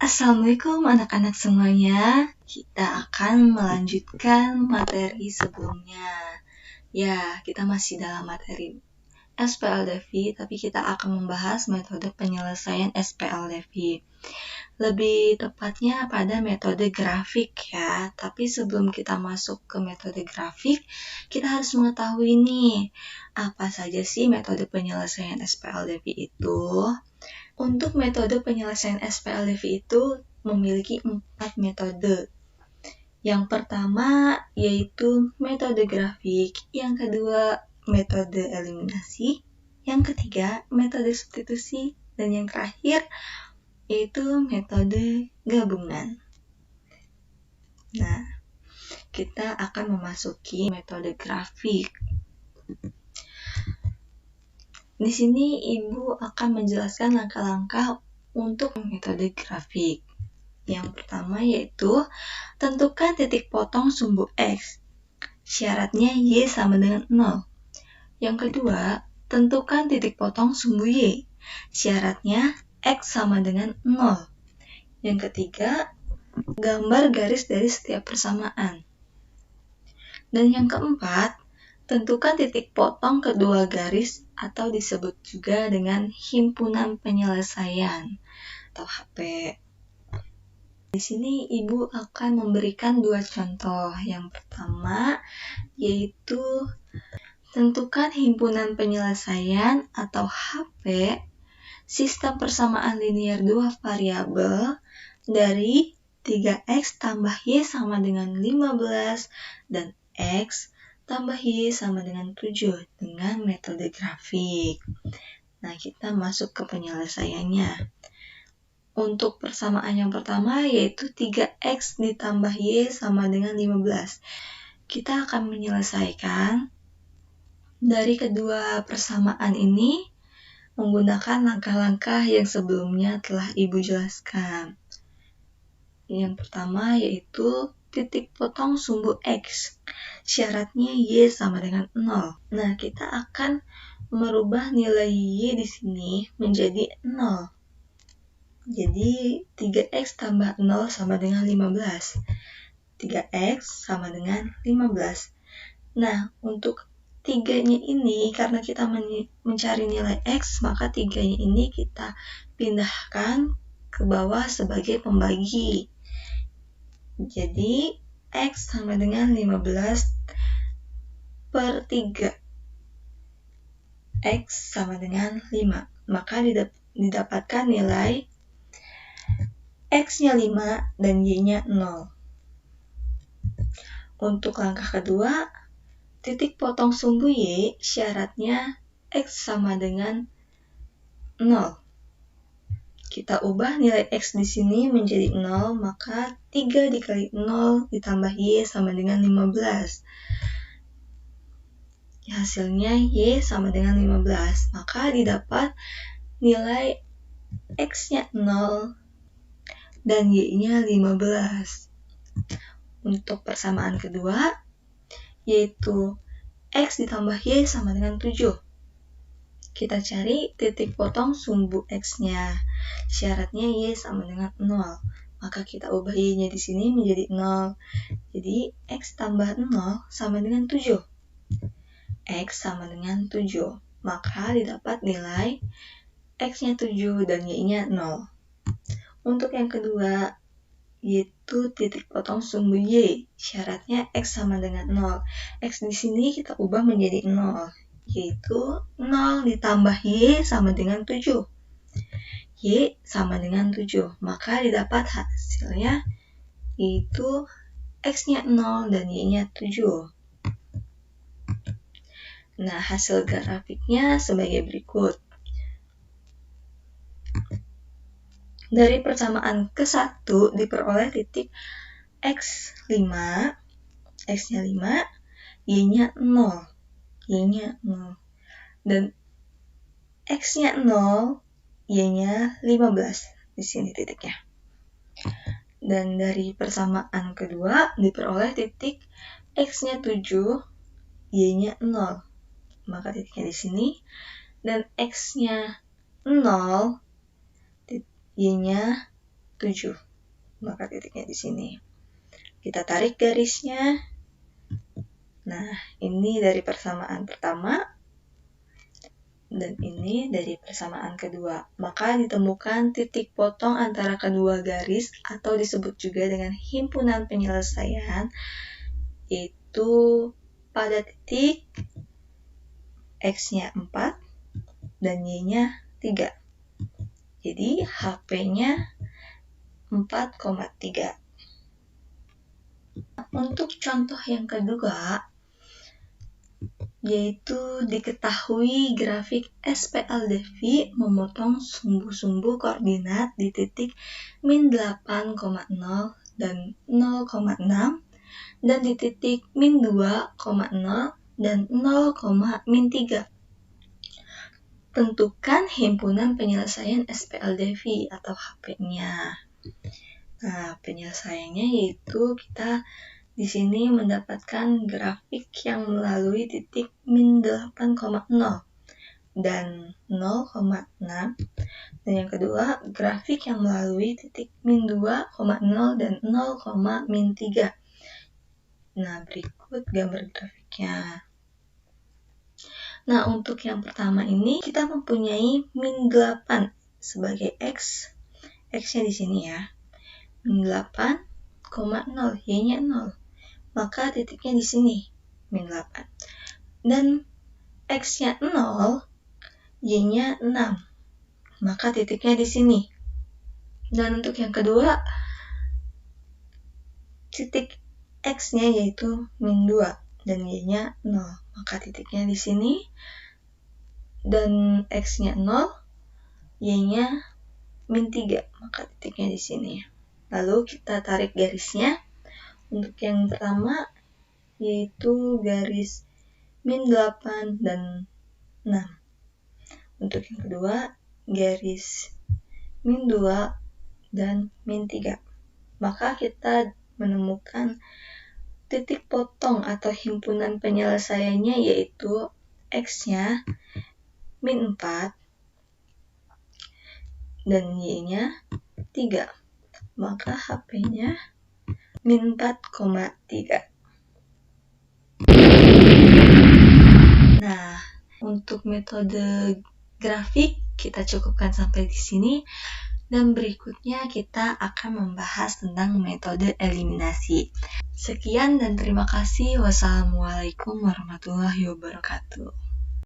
Assalamualaikum anak-anak semuanya. Kita akan melanjutkan materi sebelumnya. Ya, kita masih dalam materi SPLDV, tapi kita akan membahas metode penyelesaian SPLDV. Lebih tepatnya pada metode grafik ya. Tapi sebelum kita masuk ke metode grafik, kita harus mengetahui nih, apa saja sih metode penyelesaian SPLDV itu? Untuk metode penyelesaian SPLDV itu memiliki 4 metode. Yang pertama yaitu metode grafik, yang kedua metode eliminasi, yang ketiga metode substitusi, dan yang terakhir yaitu metode gabungan. Nah, kita akan memasuki metode grafik. Di sini Ibu akan menjelaskan langkah-langkah untuk metode grafik. Yang pertama yaitu tentukan titik potong sumbu X. Syaratnya Y sama dengan 0. Yang kedua, tentukan titik potong sumbu Y. Syaratnya X sama dengan 0. Yang ketiga, gambar garis dari setiap persamaan. Dan yang keempat, tentukan titik potong kedua garis atau disebut juga dengan himpunan penyelesaian atau HP. Di sini Ibu akan memberikan 2 contoh. Yang pertama yaitu tentukan himpunan penyelesaian atau HP sistem persamaan linear 2 variabel dari 3x tambah y sama dengan 15 dan x tambah y sama dengan 7 dengan metode grafik. Nah, kita masuk ke penyelesaiannya. Untuk persamaan yang pertama yaitu 3x ditambah y sama dengan 15. Kita akan menyelesaikan dari kedua persamaan ini menggunakan langkah-langkah yang sebelumnya telah Ibu jelaskan. Yang pertama yaitu titik potong sumbu X. Syaratnya Y sama dengan 0. Nah, kita akan merubah nilai Y di sini menjadi 0. Jadi 3x tambah 0 sama dengan 15. 3x sama dengan 15. Nah, untuk 3-nya ini karena kita mencari nilai x, maka 3-nya ini kita pindahkan ke bawah sebagai pembagi. Jadi x sama dengan 15 per 3. X sama dengan 5. Maka didapatkan nilai X-nya 5 dan Y-nya 0. Untuk langkah kedua, titik potong sumbu Y syaratnya X sama dengan 0. Kita ubah nilai X di sini menjadi 0, maka 3 dikali 0 ditambah Y sama dengan 15. Hasilnya Y sama dengan 15, maka didapat nilai X-nya 0 dan Y-nya 15. Untuk persamaan kedua, yaitu X ditambah Y sama dengan 7. Kita cari titik potong sumbu X-nya. Syaratnya Y sama dengan 0. Maka kita ubah Y-nya di sini menjadi 0. Jadi X tambah 0 sama dengan 7. X sama dengan 7. Maka didapat nilai X-nya 7 dan Y-nya 0. Untuk yang kedua, yaitu titik potong sumbu Y. Syaratnya X sama dengan 0. X di sini kita ubah menjadi 0, yaitu 0 ditambah Y sama dengan 7. Y sama dengan 7. Maka didapat hasilnya yaitu X-nya 0 dan Y-nya 7. Nah, hasil grafiknya sebagai berikut. Dari persamaan ke-1 diperoleh titik X5, X-nya 5, Y-nya 0. Y-nya 0. Dan X-nya 0, Y-nya 15. Di sini titiknya. Dan dari persamaan kedua diperoleh titik X-nya 7, Y-nya 0. Maka titiknya di sini. Dan X-nya 0, Y-nya 7. Maka titiknya di sini. Kita tarik garisnya. Nah, ini dari persamaan pertama dan ini dari persamaan kedua. Maka ditemukan titik potong antara kedua garis atau disebut juga dengan himpunan penyelesaian, yaitu pada titik X-nya 4 dan Y-nya 3. Jadi HP-nya 4,3. Untuk contoh yang kedua, yaitu diketahui grafik SPLDV memotong sumbu-sumbu koordinat di titik min 8,0 dan 0,6 dan di titik min 2,0 dan 0,-3. Tentukan himpunan penyelesaian SPLDV atau HP-nya. Nah, penyelesaiannya yaitu kita di sini mendapatkan grafik yang melalui titik min 8,0 dan 0,6. Dan yang kedua, grafik yang melalui titik min 2,0 dan 0,-3. Nah, berikut gambar grafiknya. Nah, untuk yang pertama ini kita mempunyai min 8 sebagai X. X-nya di sini ya. Min 8,0, Y-nya 0. Maka titiknya di sini, min 8. Dan X-nya 0, Y-nya 6. Maka titiknya di sini. Dan untuk yang kedua, titik X-nya yaitu min 2 dan Y-nya 0. Maka titiknya di sini. Dan X-nya 0, Y-nya min 3. Maka titiknya di sini. Lalu kita tarik garisnya. Untuk yang pertama, yaitu garis min 8 dan 6. Untuk yang kedua, garis min 2 dan min 3. Maka kita menemukan titik potong atau himpunan penyelesaiannya yaitu X-nya min 4 dan Y-nya 3. Maka HP-nya min 4,3. Nah, untuk metode grafik kita cukupkan sampai di sini. Dan berikutnya kita akan membahas tentang metode eliminasi. Sekian dan terima kasih. Wassalamualaikum warahmatullahi wabarakatuh.